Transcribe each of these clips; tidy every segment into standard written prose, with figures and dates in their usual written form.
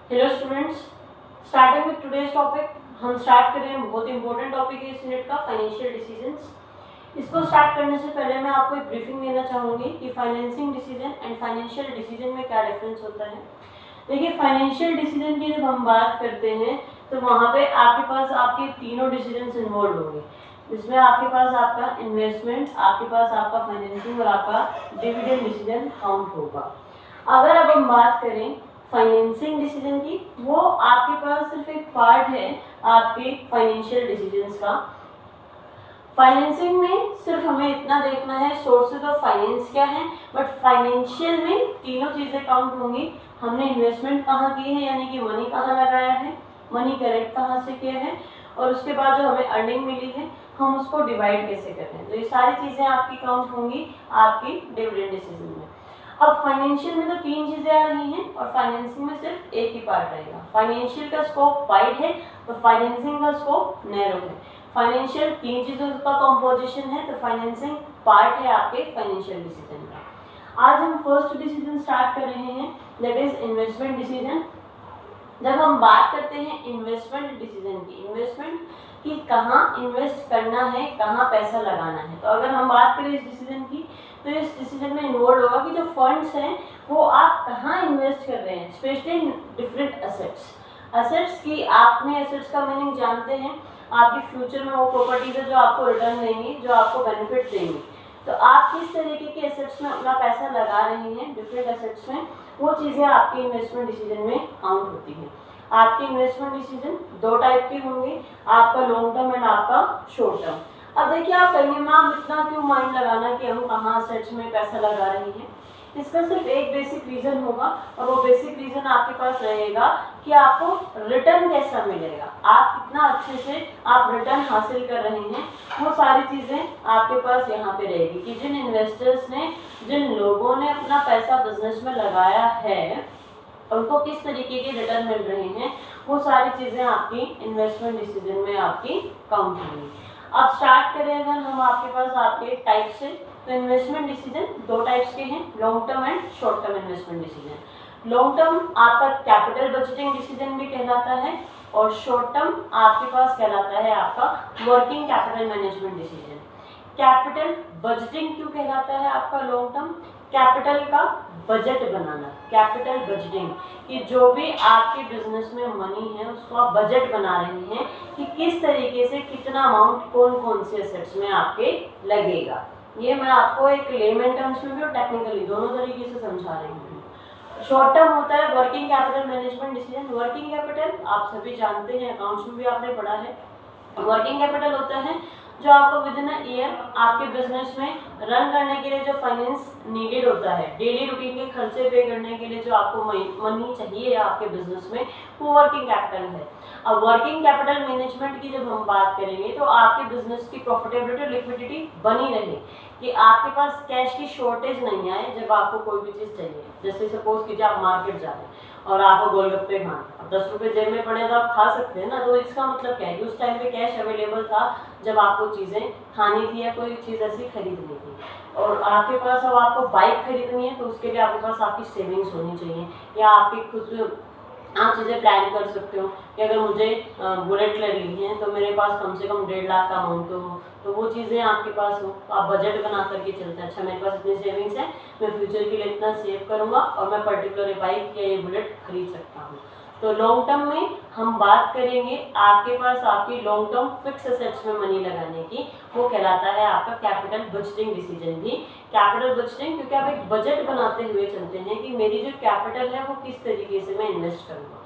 Hello students, starting with today's topic. हम start कर रहे हैं, बहुत इंपॉर्टेंट टॉपिक है इस यूनिट का, फाइनेंशियल डिसीजंस। इसको स्टार्ट करने से पहले मैं आपको एक ब्रीफिंग देना चाहूँगी कि financing decision and financial decision में क्या डिफरेंस होता है। देखिए, फाइनेंशियल डिसीजन की जब हम बात करते हैं तो वहाँ पे आपके पास आपके तीनों डिसीजंस इन्वॉल्व होंगे, जिसमें आपके पास आपका इन्वेस्टमेंट, आपके पास आपका फाइनेंसिंग और आपका डिविडेंड डिसीजन काउंट होगा। अगर अब हम बात करें फाइनेंसिंग डिसीजन की, वो आपके पास सिर्फ एक पार्ट है आपके फाइनेंशियल डिसीजंस का। फाइनेंसिंग में सिर्फ हमें इतना देखना है सोर्सेज ऑफ फाइनेंस क्या है, बट फाइनेंशियल में तीनों चीज़ें काउंट होंगी। हमने इन्वेस्टमेंट कहाँ की है, यानी कि मनी कहाँ लगाया है, मनी कलेक्ट कहाँ से किया है, और उसके बाद जो हमें अर्निंग मिली है हम उसको डिवाइड कैसे कर रहे हैं। तो ये सारी चीज़ें आपकी काउंट होंगी आपकी डिविडेंड डिसीजन में। अब फाइनेंशियल में तो तीन चीज़ें आ रही हैं और फाइनेंसिंग में सिर्फ एक ही पार्ट रहेगा। फाइनेंशियल का स्कोप वाइड है तो फाइनेंसिंग का स्कोप नैरो है। फाइनेंशियल तीन चीज़ों का कॉम्पोजिशन है तो फाइनेंसिंग पार्ट है आपके फाइनेंशियल डिसीजन का। आज हम फर्स्ट डिसीजन स्टार्ट कर रहे हैं, दैट इज इन्वेस्टमेंट डिसीजन। जब हम बात करते हैं इन्वेस्टमेंट डिसीजन की, इन्वेस्टमेंट कि कहाँ इन्वेस्ट करना है, कहाँ पैसा लगाना है, तो अगर हम बात करें इस डिसीजन की तो इस डिसीजन में इन्वॉल्व होगा कि जो फंड्स हैं वो आप कहाँ इन्वेस्ट कर रहे हैं, स्पेशली डिफरेंट एसेट्स। एसेट्स की आपने एसेट्स का मीनिंग जानते हैं, आपके फ्यूचर में वो प्रॉपर्टीज है जो आपको रिटर्न देंगी, जो आपको बेनिफिट देंगी। तो आप किस तरीके के एसेट्स में अपना पैसा लगा रहे हैं, डिफरेंट एसेट्स में, वो चीज़ें आपके इन्वेस्टमेंट डिसीजन में काउंट होती हैं। आपके इन्वेस्टमेंट डिसीजन दो टाइप के होंगे, आपका लॉन्ग टर्म एंड आपका शॉर्ट टर्म। अब देखिए, आप कहेंगे मैम इतना क्यों माइंड लगाना कि हम कहाँ एसेट्स में पैसा लगा रहे हैं। इसका सिर्फ एक बेसिक रीज़न होगा और वो बेसिक रीज़न आपके पास रहेगा कि आपको रिटर्न कैसा मिलेगा, आप कितना अच्छे से आप रिटर्न हासिल कर रहे हैं। वो सारी चीज़ें आपके पास यहाँ पे रहेगी कि जिन इन्वेस्टर्स ने, जिन लोगों ने अपना पैसा बिजनेस में लगाया है उनको किस तरीके के रिटर्न मिल रहे हैं, वो सारी चीज़ें आपकी इन्वेस्टमेंट डिसीजन में आपकी काउंट होंगी। अब स्टार्ट करें अगर हम आपके पास आपके टाइप से, तो इन्वेस्टमेंट डिसीजन दो टाइप्स के हैं, long term and short term investment decision. Long term आपका कैपिटल बजटिंग डिसीजन भी कहलाता है और शॉर्ट टर्म आपके पास कहलाता है आपका working capital management decision. Capital budgeting क्यों कहलाता है आपका लॉन्ग टर्म, कैपिटल का बजट बनाना, कैपिटल बजटिंग, कि जो भी आपके बिजनेस में मनी है उसको आप बजट बना रहे हैं कि किस तरीके से कितना अमाउंट कौन कौन से एसेट्स में आपके लगेगा। ये मैं आपको एक लेमन टर्म्स में भी और टेक्निकली दोनों तरीके से समझा रही हूँ। शॉर्ट टर्म होता है working capital management decision. Working capital आप सभी जानते हैं, अकाउंट्स में भी आपने पढ़ा है। वर्किंग कैपिटल होता है जो आपको विद इन ईयर आपके बिजनेस में रन करने के लिए जो फाइनेंस नीडेड होता है, डेली रूटीन के खर्चे पे करने के लिए जो आपको मनी चाहिए आपके बिजनेस में, वो वर्किंग कैपिटल है। अब वर्किंग कैपिटल मैनेजमेंट की जब हम बात करेंगे तो आपके बिजनेस की प्रॉफिटेबिलिटी और लिक्विडिटी बनी रहे, कि आपके पास कैश की शॉर्टेज नहीं आए जब आपको कोई भी चीज़ चाहिए। जैसे सपोज कीजिए आप मार्केट जा रहे हैं और आपको गोलगप्पे खाना, अब 10 रुपये जेब में पड़े तो आप खा सकते हैं ना, तो इसका मतलब क्या है कि उस टाइम पे कैश अवेलेबल था जब आपको चीज़ें खानी थी या कोई चीज़ ऐसी खरीदनी थी। और आपके पास अब आपको बाइक खरीदनी है तो उसके लिए आपके पास आपकी सेविंग्स होनी चाहिए, या आपकी खुद आप चीज़ें प्लान कर सकते हो कि अगर मुझे बुलेट लेनी है तो मेरे पास कम से कम 1.5 लाख का अमाउंट तो वो चीज़ें आपके पास हो, तो आप बजट बना करके चलते हैं। अच्छा, मेरे पास इतनी सेविंग्स है, मैं फ्यूचर के लिए इतना सेव करूँगा और मैं पर्टिकुलर बाइक या ये बुलेट खरीद सकता हूँ। तो लॉन्ग टर्म में हम बात करेंगे आपके पास आपकी लॉन्ग टर्म फिक्स एसेट्स में मनी लगाने की, वो कहलाता है आपका कैपिटल बजटिंग डिसीजन भी। कैपिटल बजटिंग क्योंकि आप एक बजट बनाते हुए चलते हैं कि मेरी जो कैपिटल है वो किस तरीके से मैं इन्वेस्ट करूँगा।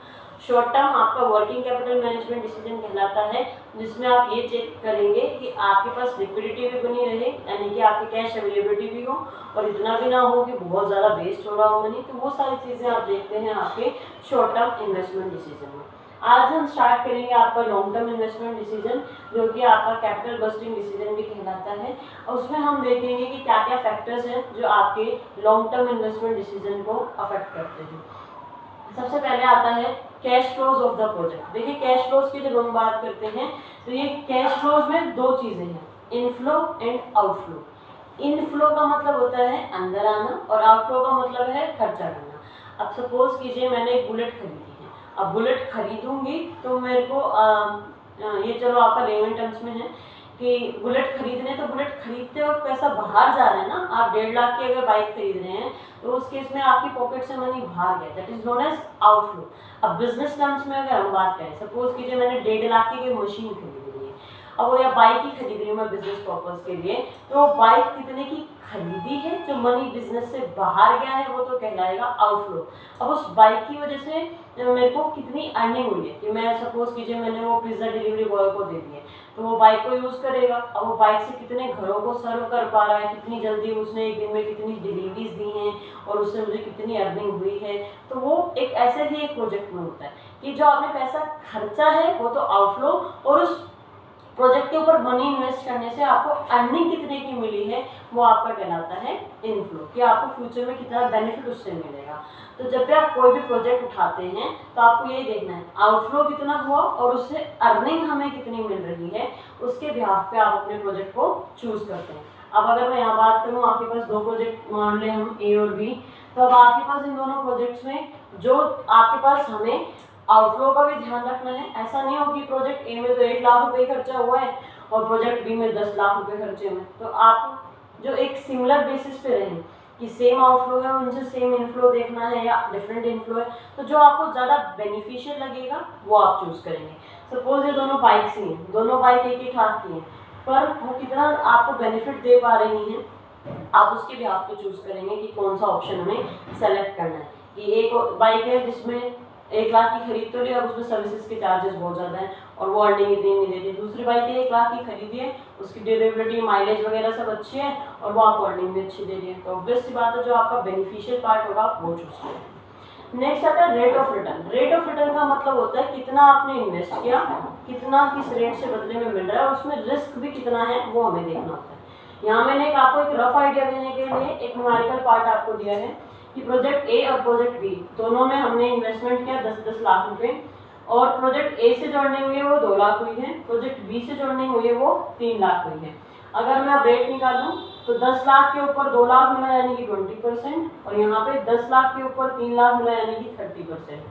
शॉर्ट टर्म आपका वर्किंग कैपिटल मैनेजमेंट डिसीजन कहलाता है, जिसमें आप ये चेक करेंगे कि आपके पास लिक्विडिटी भी बनी रहे, यानी कि आपकी कैश अवेलेबिलिटी भी हो और इतना भी ना हो कि बहुत ज़्यादा वेस्ट हो रहा हो मनी। तो वो सारी चीज़ें आप देखते हैं आपके शॉर्ट टर्म इन्वेस्टमेंट डिसीजन में। आज हम स्टार्ट करेंगे आपका लॉन्ग टर्म इन्वेस्टमेंट डिसीजन, जो कि आपका कैपिटल बस्टिंग डिसीजन भी कहलाता है, और उसमें हम देखेंगे कि क्या क्या फैक्टर्स हैं जो आपके लॉन्ग टर्म इन्वेस्टमेंट डिसीजन को अफेक्ट करते हैं। सबसे पहले आता है cash flows of the project. देखिए, कैश फ्लोज की जब हम बात करते हैं तो ये कैश फ्लोज में दो चीज़ें हैं, इनफ्लो एंड आउटफ्लो। इनफ्लो का मतलब होता है अंदर आना और आउटफ्लो का मतलब है खर्चा करना। अब सपोज कीजिए मैंने एक बुलेट खरीदी है, अब बुलेट खरीदूंगी तो मेरे को ये चलो आपका लेमन टर्म्स में है कि बुलेट खरीदने, तो बुलेट खरीदते वक्त पैसा बाहर जा रहा है ना, आप 1.5 लाख की अगर बाइक खरीद रहे हैं तो उस केस में आपकी पॉकेट से मनी बाहर गया, that is known as outflow. अब बिजनेस टर्म्स में अगर हम बात करें, सपोज कीजिए मैंने 1.5 लाख की कोई मशीन खरीदी है, अब वो या बाइक ही खरीद रही हूँ मैं बिजनेस पर्पज के लिए, तो बाइक कितने की खरीदी है, जो मनी बिजनेस से बाहर गया है वो तो कहलाएगा आउटफ्लो। अब उस बाइक की वजह से मेरे को कितनी अर्निंग हुई है कि मैं सपोज कीजिए मैंने वो पिज्ज़ा डिलीवरी बॉय को दे दिए, तो वो बाइक को यूज़ करेगा, अब वो बाइक से कितने घरों को सर्व कर पा रहा है, कितनी जल्दी उसने एक दिन में कितनी डिलीवरीज दी हैं और उससे मुझे कितनी अर्निंग हुई है, तो वो एक ऐसे ही एक प्रोजेक्ट में होता है कि जो आपने पैसा खर्चा है वो तो आउटफ्लो, और उस प्रोजेक्ट के ऊपर मनी इन्वेस्ट करने से आपको अर्निंग कितने की मिली है वो आपका कहलाता है इनफ्लो, कि आपको फ्यूचर में कितना बेनिफिट उससे मिलेगा। तो जब भी आप कोई भी प्रोजेक्ट उठाते हैं तो आपको ये देखना है आउटफ्लो कितना हुआ और उससे अर्निंग हमें कितनी मिल रही है, उसके बिहाफ पे आप अपने प्रोजेक्ट को चूज करते हैं। अब अगर मैं यहाँ बात करूँ, आपके पास 2 प्रोजेक्ट मान लें हम ए और बी, तो अब आपके पास इन दोनों प्रोजेक्ट्स में जो आपके पास हमें आउटफ्लो का भी ध्यान रखना है। ऐसा नहीं हो कि प्रोजेक्ट ए में तो 1 लाख रुपए खर्चा हुआ है और प्रोजेक्ट बी में 10 लाख रुपए खर्चे हुए, तो आप जो एक सिमिलर बेसिस पे रहें कि सेम आउटफ्लो है उनसे सेम इनफ्लो देखना है या डिफरेंट इनफ्लो है, तो जो आपको ज़्यादा बेनिफिशियल लगेगा वो आप चूज़ करेंगे। सपोज ये दोनों बाइक्स ही हैं, दोनों बाइक एक ही ठाक की हैं, पर वो कितना आपको बेनिफिट दे पा रही हैं, आप उसके भी आपको चूज़ करेंगे कि कौन सा ऑप्शन हमें सेलेक्ट करना है। कि एक बाइक है जिसमें 1 लाख की खरीद तो ली और उसमें सर्विसेज के चार्जेस बहुत ज़्यादा हैं और वो अर्निंग इतनी नहीं देती, दूसरी बाइक है 1 लाख की खरीदी है, उसकी ड्यूरेबिलिटी माइलेज वगैरह सब अच्छी है और वो आपको अर्निंग भी अच्छी दे रही है, तो ऑब्वियस सी बात है जो आपका बेनिफिशियल पार्ट होगा आप वो चूज़ करें। नेक्स्ट आता है rate of return. Rate of return का मतलब होता है कितना आपने इन्वेस्ट किया, कितना किस रेट से बदले में मिल रहा है और उसमें रिस्क भी कितना है वो हमें देखना होता है। यहाँ मैंने आपको एक रफ आइडिया देने के लिए एक न्यूमेरिकल पार्ट आपको दिया है कि प्रोजेक्ट ए और प्रोजेक्ट बी दोनों में हमने इन्वेस्टमेंट किया 10-10 लाख रुपए, और प्रोजेक्ट ए से जो अर्निंग हुई है वो 2 लाख हुई है, प्रोजेक्ट बी से जो अर्निंग हुई है वो 3 लाख हुई है। अगर मैं अब रेट निकालूं तो 10 लाख के ऊपर 2 लाख मिला यानी कि 20%, और यहाँ पे 10 लाख के ऊपर 3 लाख मिला यानी कि 30%।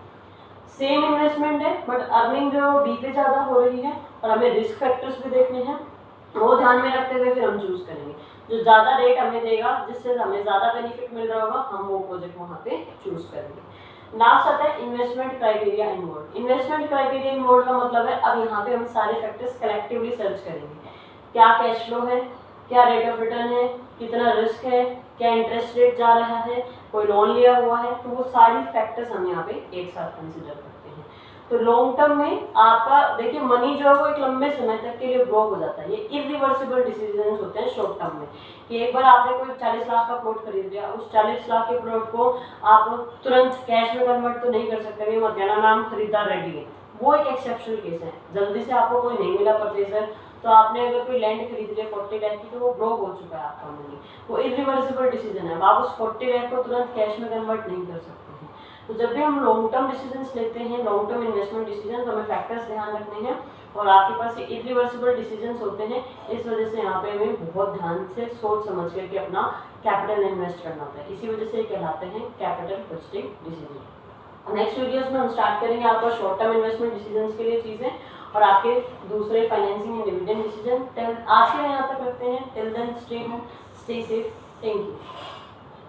सेम इन्वेस्टमेंट है बट अर्निंग जो बी पे ज़्यादा हो रही है, और हमें रिस्क फैक्टर्स भी देखने हैं, वो ध्यान में रखते हुए फिर हम चूज़ करेंगे जो ज़्यादा रेट हमें देगा, जिससे हमें ज़्यादा बेनिफिट मिल रहा होगा, हम वो प्रोजेक्ट वहाँ पे चूज़ करेंगे। लास्ट आता है investment criteria involve. Investment criteria involve का मतलब है अब यहाँ पे हम सारे फैक्टर्स कलेक्टिवली सर्च करेंगे, क्या कैश फ्लो है, क्या रेट ऑफ रिटर्न है, कितना रिस्क है, क्या इंटरेस्ट रेट जा रहा है, कोई लोन लिया हुआ है, तो वो सारी फैक्टर्स हम यहाँ पे एक साथ कंसिडर करते हैं। तो लॉन्ग टर्म में आपका देखिए मनी जो है वो एक लंबे समय तक के लिए ग्रो हो जाता है, ये इरिवर्सिबल डिसीजंस होते हैं शॉर्ट टर्म में, कि एक बार आपने कोई 40 लाख का प्लॉट खरीद लिया, उस 40 लाख के प्लॉट को आप तुरंत कैश में कन्वर्ट तो नहीं कर सकते, ये मत कहना नाम खरीदार रेडी है, वो एक एक्सेप्शनल केस है, जल्दी से आपको कोई नहीं मिला परचेजर, तो आपने अगर कोई लैंड खरीद लिया 40 लाख की तो वो ब्रोक हो चुका है आपका मनी, वो इरिवर्सिबल डिसीजन है, आप उस 40 लाख को तुरंत कैश में कन्वर्ट नहीं कर सकते हैं। तो जब भी हम लॉन्ग टर्म डिसीजंस लेते हैं, लॉन्ग टर्म इन्वेस्टमेंट डिसीजन, तो हमें फैक्टर्स ध्यान रखने हैं और आपके पास ये इरिवर्सिबल डिसीजंस होते हैं, इस वजह से यहाँ पे हमें बहुत ध्यान से सोच समझ करके अपना कैपिटल इन्वेस्ट करना होता है, इसी वजह से कहलाते हैं capital budgeting decision. Next videos में हम स्टार्ट करेंगे आपका शॉर्ट टर्म इन्वेस्टमेंट डिसीजंस के लिए चीज़ें और आपके दूसरे फाइनेंसिंग एंड डिविडेंड डिसीजन। आज के लिए यहाँ तक रखते हैं, till then stay home, stay safe, thank you.